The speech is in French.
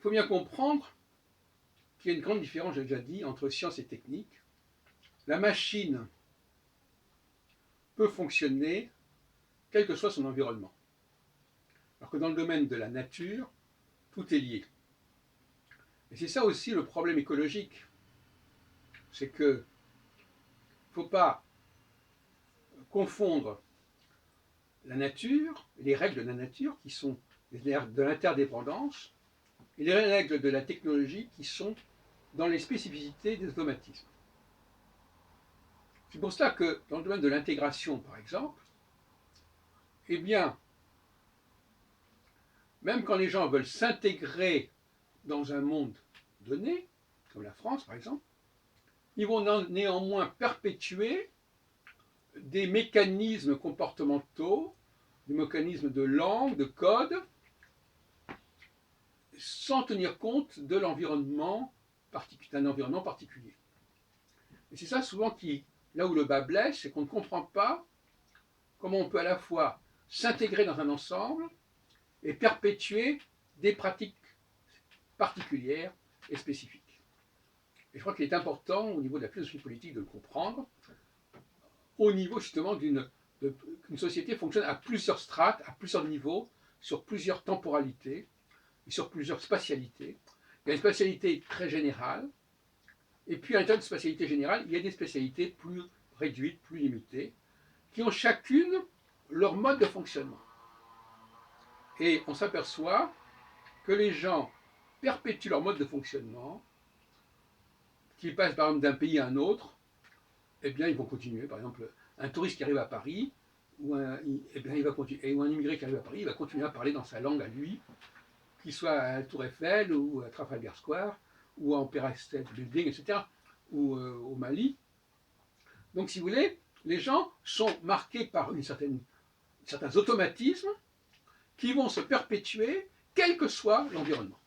faut bien comprendre qu'il y a une grande différence, j'ai déjà dit, entre science et technique. La machine peut fonctionner quel que soit son environnement. Alors que dans le domaine de la nature, tout est lié. Et c'est ça aussi le problème écologique. C'est qu'il ne faut pas confondre la nature, les règles de la nature qui sont de l'interdépendance, et les règles de la technologie qui sont dans les spécificités des automatismes. C'est pour cela que dans le domaine de l'intégration, par exemple, eh bien, même quand les gens veulent s'intégrer dans un monde donné, comme la France par exemple, ils vont néanmoins perpétuer des mécanismes comportementaux, des mécanismes de langue, de code, sans tenir compte de l'environnement d'un environnement particulier. Et c'est ça souvent là où le bas blesse, c'est qu'on ne comprend pas comment on peut à la fois s'intégrer dans un ensemble et perpétuer des pratiques particulières et spécifiques. Et je crois qu'il est important au niveau de la philosophie politique de le comprendre, au niveau justement qu'une société fonctionne à plusieurs strates, à plusieurs niveaux, sur plusieurs temporalités et sur plusieurs spatialités. Il y a une spatialité très générale, et puis à l'intérieur de spatialité générale, il y a des spécialités plus réduites, plus limitées, qui ont chacune leur mode de fonctionnement. Et on s'aperçoit que les gens perpétuent leur mode de fonctionnement, qu'ils passent par exemple d'un pays à un autre, eh bien ils vont continuer. Par exemple, un touriste qui arrive à Paris, il va continuer, ou un immigré qui arrive à Paris, il va continuer à parler dans sa langue à lui, qu'il soit à la Tour Eiffel, ou à Trafalgar Square, ou à Empire State Building, etc., ou au Mali. Donc si vous voulez, les gens sont marqués par certains automatismes qui vont se perpétuer quel que soit l'environnement.